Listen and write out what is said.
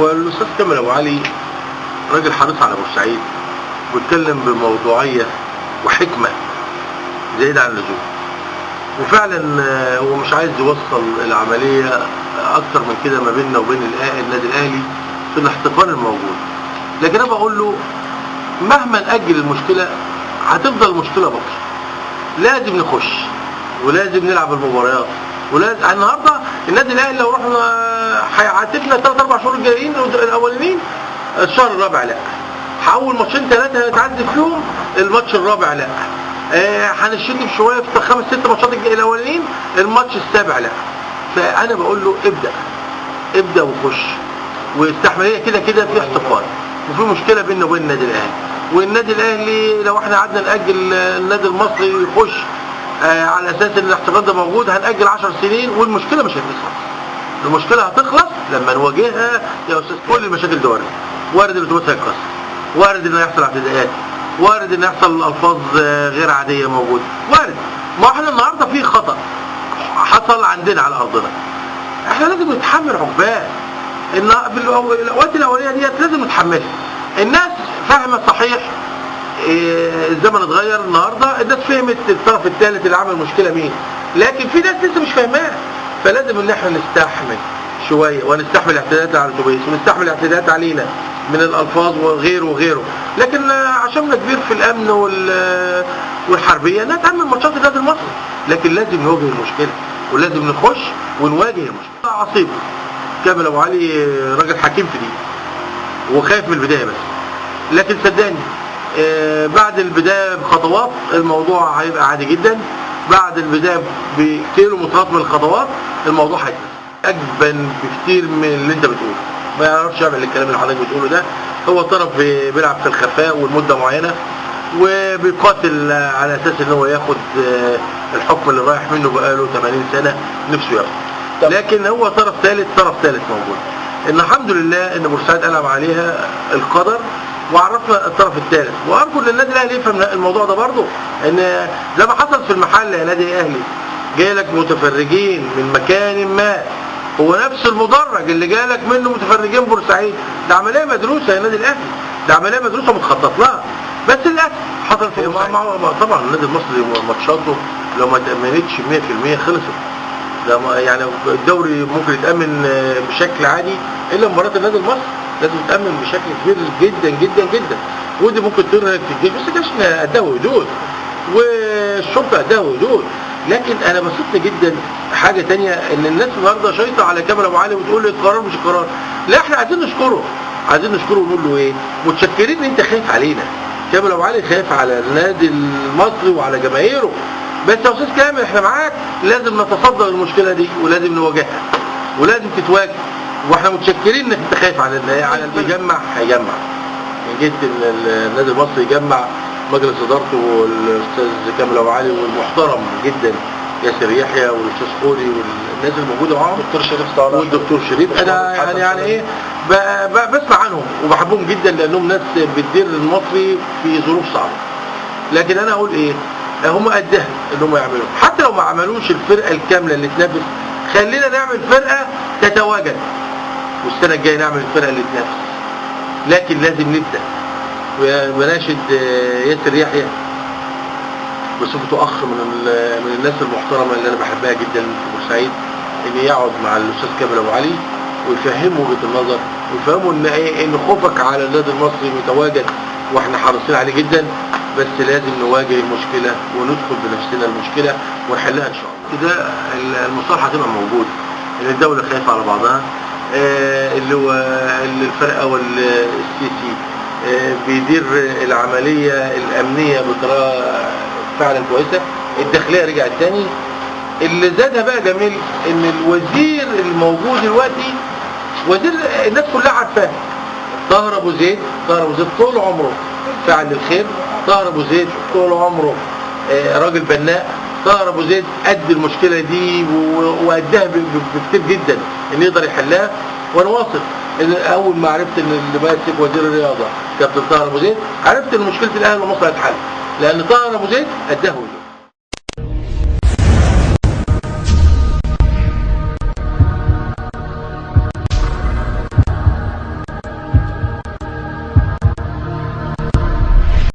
والاستاذ كامل ابو علي راجل حريص على بورسعيد واتكلم بموضوعيه وحكمه زياده عن اللزوم، وفعلا هو مش عايز يوصل العمليه اكتر من كده ما بيننا وبين النادي الاهلي في الاحتقان الموجود. لكن انا بقول له مهما نأجل المشكله هتفضل المشكله بكره، لازم نخش ولازم نلعب المباريات، ولازم النهارده النادي الاهلي لو رحنا هيعاتبنا 3-4 شهور الجايين الاولانيين، الشهر الرابع لا، هقول ماتشين 3 هنتعذب فيهم، الماتش الرابع لا، هنشد شويه في 5-6 ماتشات الاولانيين، الماتش السابع لا. فانا بقول له ابدا وخش واستحمل، هي كده في احتقان وفي مشكله بيننا وبين النادي الاهلي، والنادي الاهلي لو احنا قعدنا ناجل النادي المصري يخش على اساس ان الاحتقان ده موجود هنأجل 10 سنين والمشكله مش هتخلص. المشكله هتخلص لما نواجهها يا استاذ. كل المشاكل دي وارد الاتوبيس هيتكسر، وارد ان يحصل اعتداءات، وارد ان يحصل الفاظ غير عاديه موجوده، وارد. ما احنا النهارده في خطا حصل عندنا على ارضنا، احنا لازم نتحمل عقباه. الاوقات الاوليه ديت لازم نتحملها. الناس فاهمه صحيح، الزمن اتغير النهارده، الناس فهمت الطرف الثالث اللي عمل مشكله مين، لكن في ناس لسه مش فاهماها. فلازم ان احنا نستحمل شويه ونستحمل اعتداءات على الاتوبيس ونستحمل اعتداءات علينا من الالفاظ وغيره، لكن عشان كبير في الامن والحربيه نتامل ماتشات النادي المصري، لكن لازم نواجه المشكله ولازم نخش ونواجه المشكله. عصيب كامل ابو علي راجل حكيم في دي وخايف من البدايه بس، لكن صدقني بعد البدايه بخطوات الموضوع هيبقى عادي جدا. بعد البدايه بكيلو مترات من الخطوات الموضوع هيبقى اجبن بكتير من اللي انت بتقوله. ما يعرفش يعمل الكلام اللي حضرتك بتقوله ده، هو طرف بيلعب في الخفاء والمده معينه وبيقاتل على اساس ان هو ياخد الحكم اللي رايح منه بقاله 80 سنه نفسه ياخد، لكن هو طرف ثالث موجود. ان الحمد لله ان بورسعيد قلب عليها القدر وعرفنا الطرف الثالث، وارجو ان النادي الاهلي يفهم الموضوع ده برضه، ان زي ما حصل في المحل يا نادي اهلي جاي لك متفرجين من مكان ما، هو نفس المدرج اللي جاي لك منه متفرجين بورسعيد. ده عمليه مدروسه يا نادي الاهلي، ده عمليه مدروسه متخطط لها، بس للاسف حصل في طبعا النادي المصري ماتشاته لو ما تامنتش 100% خلصت. ده يعني الدوري ممكن يتامن بشكل عادي الا مباراه النادي المصري لازم تتامن بشكل كبير جدا، ودي ممكن ترهق في الجيش، بس الجيش قدها وحدود والشرطه قدها وحدود. لكن انا بسطني جدا حاجه ثانيه، ان الناس النهارده شايطه على كامل ابو علي وتقول لي القرار مش القرار. لا، احنا عايزين نشكره ونقول له ايه، متشكرين ان انت خايف علينا. كامل ابو علي خايف على النادي المصري وعلى جماهيره، بس يا استاذ كامل احنا معاك، لازم نتصدى للمشكله دي ولازم نواجهها ولازم تتواجه، واحنا متشكرين انك انت خايف على اللي بيجمع هيجمع. جيت النادي المصري يجمع مجلس ادارته والاستاذ كامل ابو علي والمحترم جدا ياسر يحيى والاستاذ خوري والناس الموجوده معاهم، الدكتور شريف صالح والدكتور شريف. انا يعني ايه بسمع عنهم وبحبهم جدا لانهم ناس بتدير المصري في ظروف صعبه. لكن انا اقول ايه، هم قدها ان هم يعملوا، حتى لو ما عملوش الفرقه الكامله اللي تنافس، خلينا نعمل فرقه تتواجد والسنه الجايه نعمل الفرقه اللي تنافس. لكن لازم نبدا، وبناشد ياسر يحيى بصفته اخ من الناس المحترمه اللي انا بحبها جدا في بورسعيد، ان يقعد مع الاستاذ كامل ابو علي ويفهمه وجهه النظر ويفهموا ان ايه، ان خوفك على النادي المصري متواجد واحنا حريصين عليه جدا، بس لازم نواجه المشكله وندخل بنفسنا المشكله ونحلها ان شاء الله. كده المصالحه هتبقى موجوده، ان الدوله خايفه على بعضها، اللي هو الفرقه والسيسي بيدير العمليه الامنيه بطريقه فعلا كويسه، الداخليه رجعت تاني. اللي زادها بقى جميل ان الوزير الموجود دلوقتي وزير الناس كلها عارفاه، طاهر ابو زيد طول عمره فاعل للخير، طاهر ابو زيد طول عمره راجل بناء، طاهر ابو زيد قد المشكله دي وقدها بكتير جدا ان يقدر يحلها. وانا واثق ان اول ما عرفت ان اللي ماسك وزير الرياضه كابتن طاهر ابو زيد، عرفت ان مشكله الاهلي ومصر هتتحل، لان طاهر ابو زيد قدها.